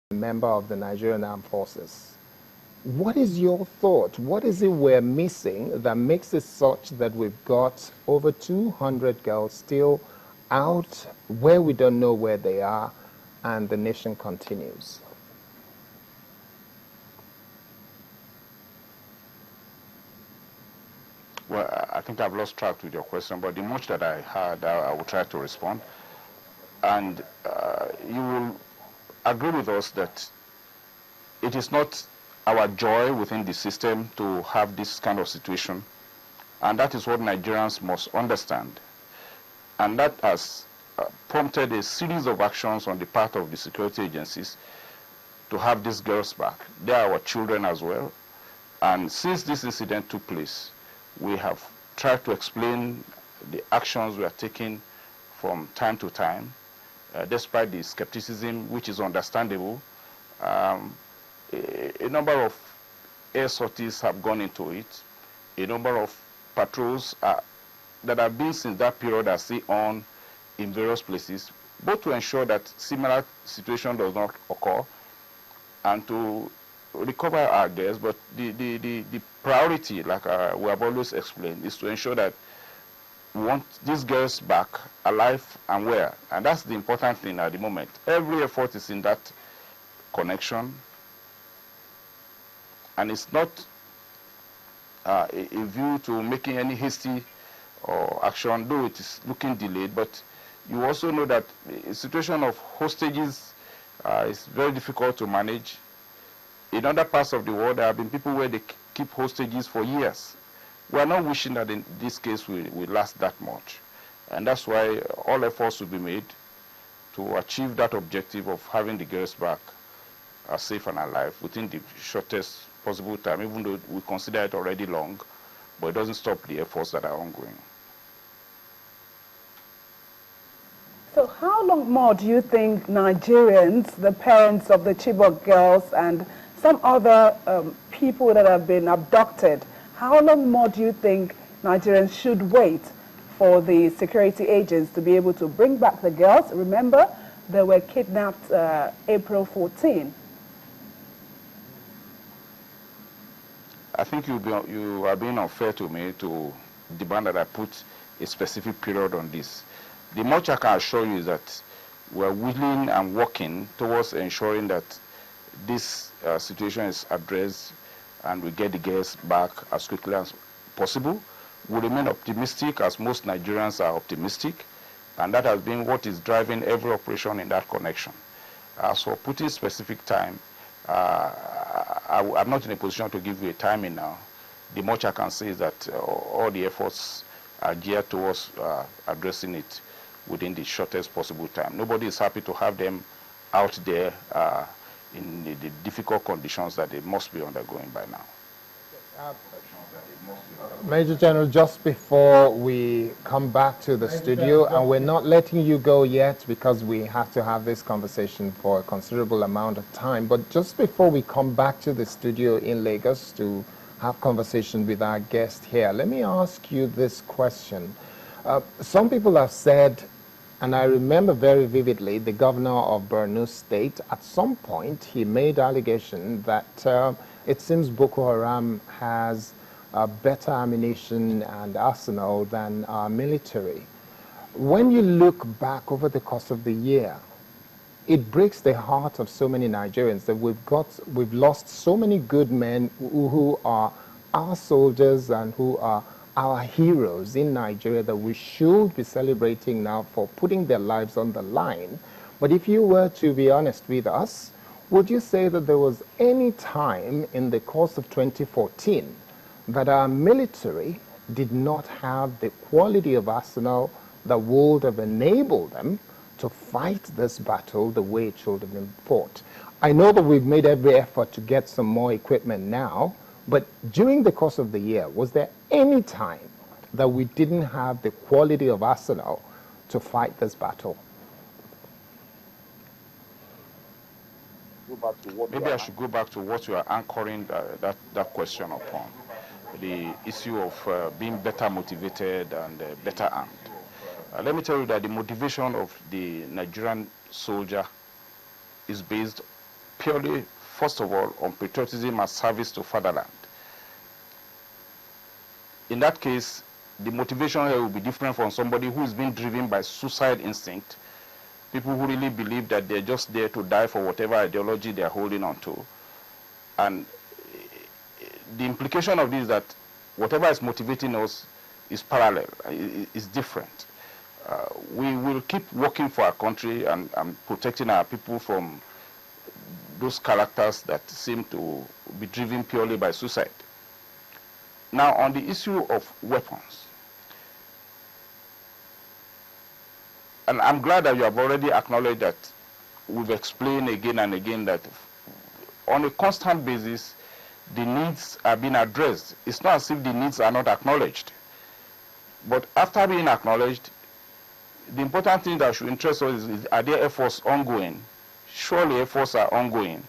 a member of the Nigerian Armed Forces. What is your thought? What is it we're missing that makes it such that we've got over 200 girls still out where we don't know where they are, and the nation continues? Well, I think I've lost track with your question, but the much that I had, I will try to respond. And you will agree with us that it is not our joy within the system to have this kind of situation. And that is what Nigerians must understand. And that has prompted a series of actions on the part of the security agencies to have these girls back. They are our children as well. And since this incident took place, we have tried to explain the actions we are taking from time to time, despite the skepticism, which is understandable. A number of air sorties have gone into it. A number of patrols that have been since that period are still on in various places, both to ensure that similar situation does not occur and to recover our girls. But the priority, like we have always explained, is to ensure that we want these girls back alive and well. And that's the important thing at the moment. Every effort is in that connection. And it's not a view to making any hasty or action, though it is looking delayed. But you also know that a situation of hostages is very difficult to manage. In other parts of the world, there have been people where they keep hostages for years. We are not wishing that in this case will last that much. And that's why all efforts will be made to achieve that objective of having the girls back safe and alive within the shortest possible time, even though we consider it already long, but it doesn't stop the efforts that are ongoing. So how long more do you think Nigerians, the parents of the Chibok girls and some other people that have been abducted, how long more do you think Nigerians should wait for the security agents to be able to bring back the girls? Remember, they were kidnapped April 14. I think you are being unfair to me to demand that I put a specific period on this. The much I can assure you is that we are willing and working towards ensuring that this situation is addressed and we get the girls back as quickly as possible. We remain optimistic, as most Nigerians are optimistic, and that has been what is driving every operation in that connection. So putting specific time, I'm not in a position to give you a timing now. The much I can say is that all the efforts are geared towards addressing it within the shortest possible time. Nobody is happy to have them out there in the difficult conditions that they must be undergoing by now. Major General, just before we come back to the studio, and we're not letting you go yet because we have to have this conversation for a considerable amount of time, but just before we come back to the studio in Lagos to have conversation with our guest here, let me ask you this question. Some people have said, and I remember very vividly, the governor of Borno State, at some point, he made allegation that it seems Boko Haram has better ammunition and arsenal than our military. When you look back over the course of the year, it breaks the heart of so many Nigerians that we've lost so many good men who are our soldiers and who are our heroes in Nigeria that we should be celebrating now for putting their lives on the line. But if you were to be honest with us, would you say that there was any time in the course of 2014 that our military did not have the quality of arsenal that would have enabled them to fight this battle the way it should have been fought? I know that we've made every effort to get some more equipment now, but during the course of the year, was there any time that we didn't have the quality of arsenal to fight this battle? Maybe I should go back to what you are anchoring that question upon. The issue of being better motivated and better armed. Let me tell you that the motivation of the Nigerian soldier is based purely, first of all, on patriotism and service to fatherland. In that case, the motivation here will be different from somebody who is being driven by suicide instinct, people who really believe that they're just there to die for whatever ideology they're holding on to. And the implication of this is that whatever is motivating us is parallel, is different. We will keep working for our country and protecting our people from those characters that seem to be driven purely by suicide. Now, on the issue of weapons, and I'm glad that you have already acknowledged that we've explained again and again that on a constant basis, the needs are being addressed. It's not as if the needs are not acknowledged. But after being acknowledged, the important thing that should interest us is are there efforts ongoing? Surely efforts are ongoing.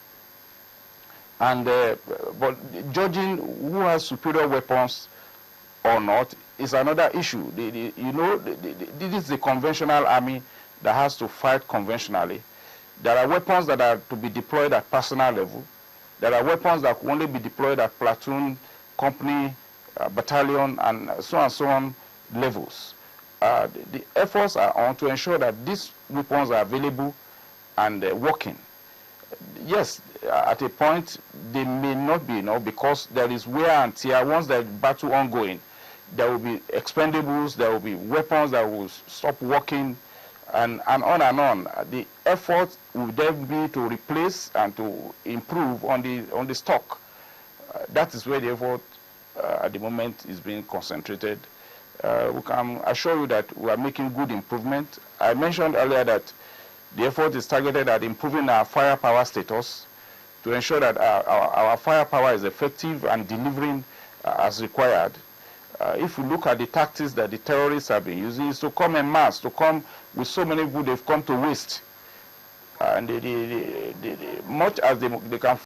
And but judging who has superior weapons or not is another issue. You know, this is the conventional army that has to fight conventionally. There are weapons that are to be deployed at personal level. There are weapons that can only be deployed at platoon, company, battalion, and so on levels. The efforts are on to ensure that these weapons are available and working. Yes, at a point they may not be enough because there is wear and tear. Once the battle ongoing, there will be expendables, there will be weapons that will stop working, and on and on. The effort will then be to replace and to improve on the stock. That is where the effort at the moment is being concentrated. We can assure you that we are making good improvement. I mentioned earlier that the effort is targeted at improving our firepower status to ensure that our firepower is effective and delivering as required. If you look at the tactics that the terrorists have been using, is to come en masse, to come with so many people, they've come to waste. And much as they can